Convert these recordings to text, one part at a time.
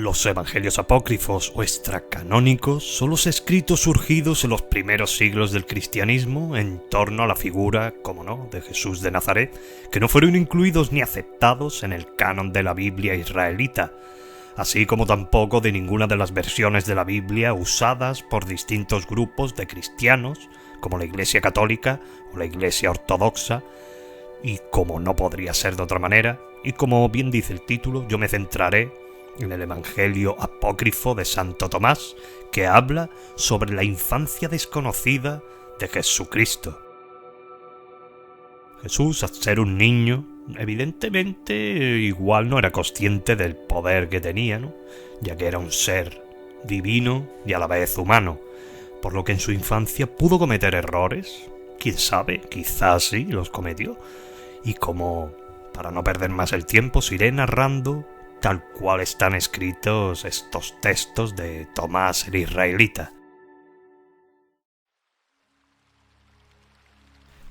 Los evangelios apócrifos o extracanónicos son los escritos surgidos en los primeros siglos del cristianismo en torno a la figura, como no, de Jesús de Nazaret, que no fueron incluidos ni aceptados en el canon de la Biblia israelita, así como tampoco de ninguna de las versiones de la Biblia usadas por distintos grupos de cristianos, como la Iglesia Católica o la Iglesia Ortodoxa, y como no podría ser de otra manera, y como bien dice el título, yo me centraré en el Evangelio apócrifo de Santo Tomás, que habla sobre la infancia desconocida de Jesucristo. Jesús, al ser un niño, evidentemente igual no era consciente del poder que tenía, ¿no? Ya que era un ser divino y a la vez humano, por lo que en su infancia pudo cometer errores. Quién sabe, quizás sí los cometió. Y como, para no perder más el tiempo, os iré narrando tal cual están escritos estos textos de Tomás el Israelita.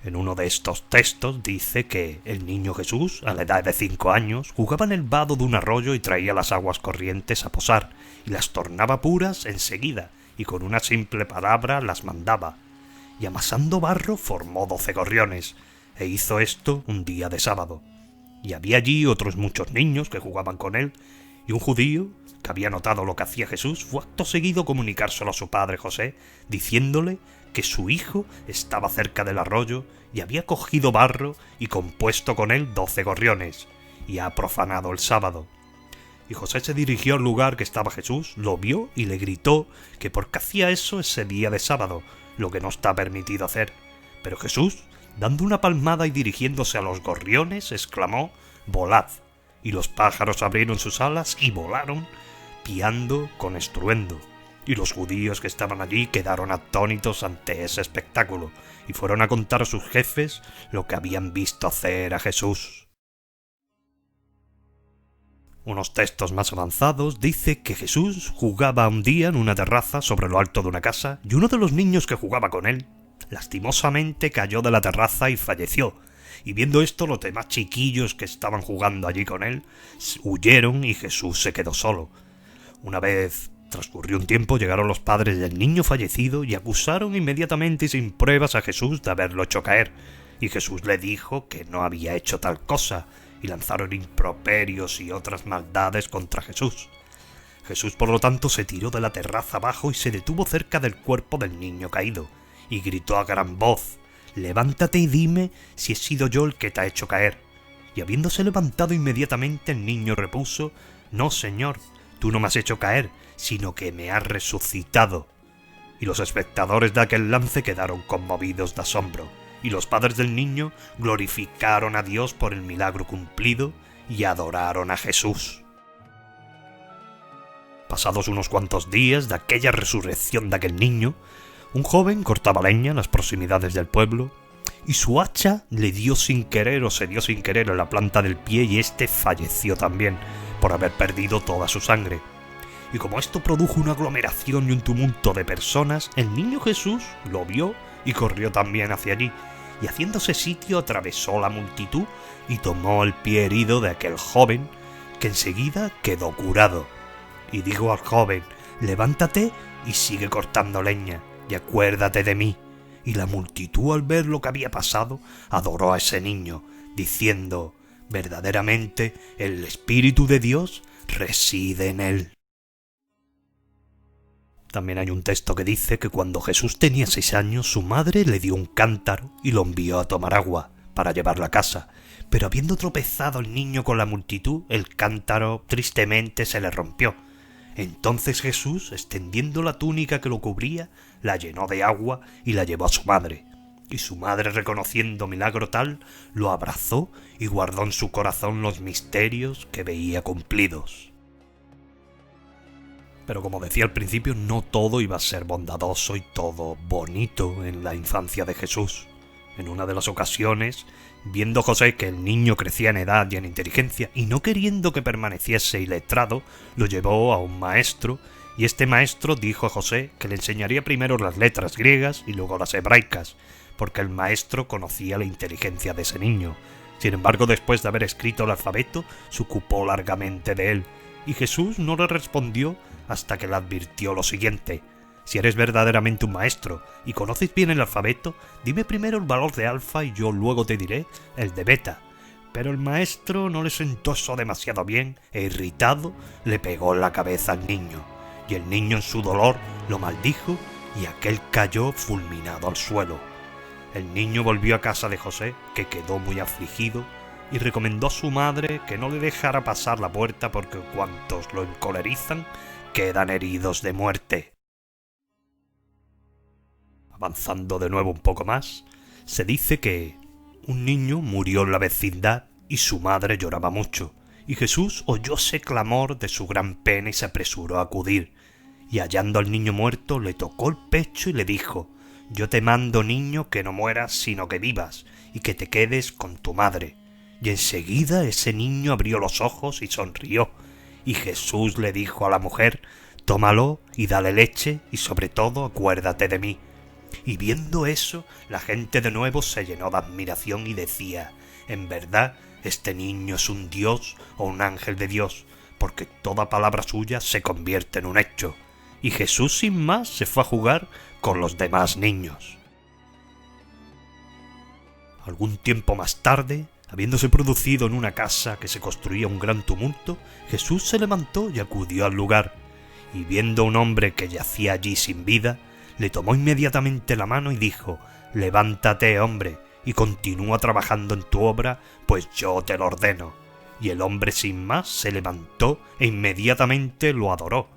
En uno de estos textos dice que el niño Jesús, a la edad de 5 años, jugaba en el vado de un arroyo y traía las aguas corrientes a posar, y las tornaba puras enseguida, y con una simple palabra las mandaba. Y amasando barro formó 12 gorriones, e hizo esto un día de sábado. Y había allí otros muchos niños que jugaban con él, y un judío, que había notado lo que hacía Jesús, fue acto seguido comunicárselo a su padre José, diciéndole que su hijo estaba cerca del arroyo y había cogido barro y compuesto con él 12 gorriones, y ha profanado el sábado. Y José se dirigió al lugar que estaba Jesús, lo vio y le gritó que por qué hacía eso ese día de sábado, lo que no está permitido hacer. Pero Jesús, dando una palmada y dirigiéndose a los gorriones, exclamó: «Volad». Y los pájaros abrieron sus alas y volaron, piando con estruendo. Y los judíos que estaban allí quedaron atónitos ante ese espectáculo, y fueron a contar a sus jefes lo que habían visto hacer a Jesús. Unos textos más avanzados dice que Jesús jugaba un día en una terraza sobre lo alto de una casa, y uno de los niños que jugaba con él lastimosamente cayó de la terraza y falleció, y viendo esto los demás chiquillos que estaban jugando allí con él huyeron y Jesús se quedó solo. Una vez transcurrió un tiempo, llegaron los padres del niño fallecido y acusaron inmediatamente y sin pruebas a Jesús de haberlo hecho caer, y Jesús le dijo que no había hecho tal cosa, y lanzaron improperios y otras maldades contra Jesús. Jesús, por lo tanto, se tiró de la terraza abajo y se detuvo cerca del cuerpo del niño caído, y gritó a gran voz: «Levántate y dime si he sido yo el que te ha hecho caer». Y habiéndose levantado inmediatamente, el niño repuso: «No, Señor, tú no me has hecho caer, sino que me has resucitado». Y los espectadores de aquel lance quedaron conmovidos de asombro, y los padres del niño glorificaron a Dios por el milagro cumplido y adoraron a Jesús. Pasados unos cuantos días de aquella resurrección de aquel niño, un joven cortaba leña en las proximidades del pueblo, y su hacha le dio sin querer o se dio sin querer en la planta del pie, y éste falleció también, por haber perdido toda su sangre. Y como esto produjo una aglomeración y un tumulto de personas, el niño Jesús lo vio y corrió también hacia allí, y haciéndose sitio atravesó la multitud y tomó el pie herido de aquel joven, que enseguida quedó curado. Y dijo al joven: «Levántate y sigue cortando leña, y acuérdate de mí». Y la multitud, al ver lo que había pasado, adoró a ese niño, diciendo: «Verdaderamente el Espíritu de Dios reside en él». También hay un texto que dice que cuando Jesús tenía 6 años, su madre le dio un cántaro y lo envió a tomar agua para llevarla a casa. Pero habiendo tropezado el niño con la multitud, el cántaro tristemente se le rompió. Entonces Jesús, extendiendo la túnica que lo cubría, la llenó de agua y la llevó a su madre. Y su madre, reconociendo milagro tal, lo abrazó y guardó en su corazón los misterios que veía cumplidos. Pero como decía al principio, no todo iba a ser bondadoso y todo bonito en la infancia de Jesús. En una de las ocasiones, viendo José que el niño crecía en edad y en inteligencia, y no queriendo que permaneciese iletrado, lo llevó a un maestro, y este maestro dijo a José que le enseñaría primero las letras griegas y luego las hebraicas, porque el maestro conocía la inteligencia de ese niño. Sin embargo, después de haber escrito el alfabeto, se ocupó largamente de él, y Jesús no le respondió hasta que le advirtió lo siguiente: si eres verdaderamente un maestro y conoces bien el alfabeto, dime primero el valor de alfa y yo luego te diré el de beta. Pero el maestro no le sentó eso demasiado bien e irritado le pegó en la cabeza al niño, y el niño en su dolor lo maldijo y aquel cayó fulminado al suelo. El niño volvió a casa de José, que quedó muy afligido, y recomendó a su madre que no le dejara pasar la puerta porque cuantos lo encolerizan quedan heridos de muerte. Avanzando de nuevo un poco más, se dice que un niño murió en la vecindad y su madre lloraba mucho, y Jesús oyó ese clamor de su gran pena y se apresuró a acudir, y hallando al niño muerto le tocó el pecho y le dijo: yo te mando, niño, que no mueras sino que vivas y que te quedes con tu madre. Y enseguida ese niño abrió los ojos y sonrió, y Jesús le dijo a la mujer: tómalo y dale leche y sobre todo acuérdate de mí. Y viendo eso, la gente de nuevo se llenó de admiración y decía: en verdad, este niño es un Dios o un ángel de Dios, porque toda palabra suya se convierte en un hecho. Y Jesús sin más se fue a jugar con los demás niños. Algún tiempo más tarde, habiéndose producido en una casa que se construía un gran tumulto, Jesús se levantó y acudió al lugar, y viendo a un hombre que yacía allí sin vida, le tomó inmediatamente la mano y dijo: levántate, hombre, y continúa trabajando en tu obra, pues yo te lo ordeno. Y el hombre sin más se levantó e inmediatamente lo adoró.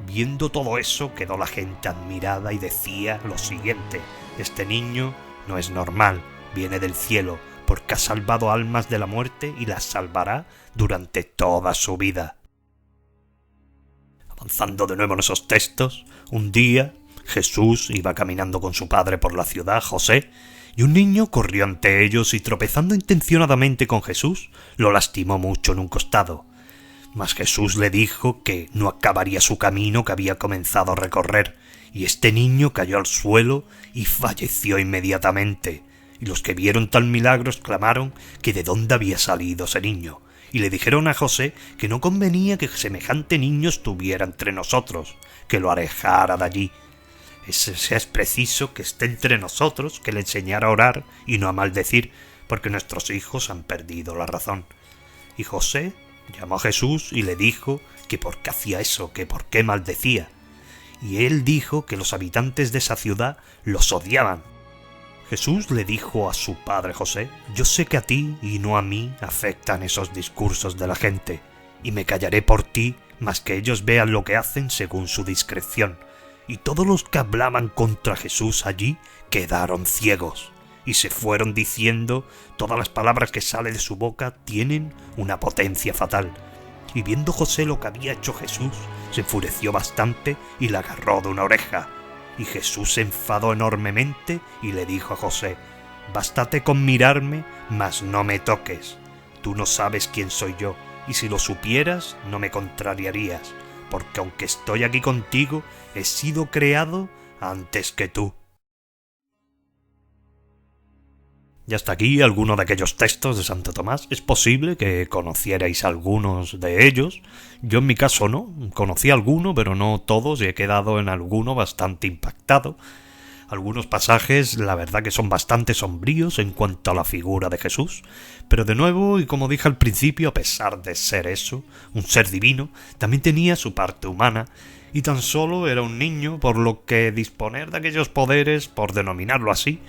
Viendo todo eso quedó la gente admirada y decía lo siguiente: este niño no es normal, viene del cielo, porque ha salvado almas de la muerte y las salvará durante toda su vida. Avanzando de nuevo en esos textos, un día Jesús iba caminando con su padre por la ciudad, José, y un niño corrió ante ellos y tropezando intencionadamente con Jesús, lo lastimó mucho en un costado. Mas Jesús le dijo que no acabaría su camino que había comenzado a recorrer, y este niño cayó al suelo y falleció inmediatamente. Y los que vieron tal milagro exclamaron que de dónde había salido ese niño, y le dijeron a José que no convenía que semejante niño estuviera entre nosotros, que lo alejara de allí. Es preciso que esté entre nosotros, que le enseñara a orar y no a maldecir, porque nuestros hijos han perdido la razón. Y José llamó a Jesús y le dijo que por qué hacía eso, que por qué maldecía. Y él dijo que los habitantes de esa ciudad los odiaban. Jesús le dijo a su padre José: yo sé que a ti y no a mí afectan esos discursos de la gente, y me callaré por ti, mas que ellos vean lo que hacen según su discreción. Y todos los que hablaban contra Jesús allí quedaron ciegos, y se fueron diciendo: todas las palabras que salen de su boca tienen una potencia fatal. Y viendo José lo que había hecho Jesús, se enfureció bastante y le agarró de una oreja. Y Jesús se enfadó enormemente y le dijo a José: bástate con mirarme, mas no me toques. Tú no sabes quién soy yo, y si lo supieras no me contrariarías, porque aunque estoy aquí contigo, he sido creado antes que tú. Y hasta aquí alguno de aquellos textos de Santo Tomás. Es posible que conocierais algunos de ellos. Yo en mi caso no, conocí alguno, pero no todos, y he quedado en alguno bastante impactado. Algunos pasajes, la verdad que son bastante sombríos en cuanto a la figura de Jesús, pero de nuevo, y como dije al principio, a pesar de ser eso, un ser divino, también tenía su parte humana, y tan solo era un niño, por lo que disponer de aquellos poderes, por denominarlo así,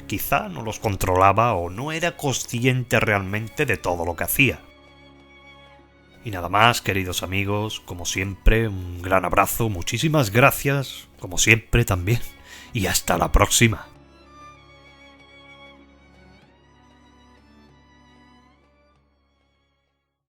quizá no los controlaba o no era consciente realmente de todo lo que hacía. Y nada más, queridos amigos, como siempre, un gran abrazo, muchísimas gracias, como siempre también, y hasta la próxima.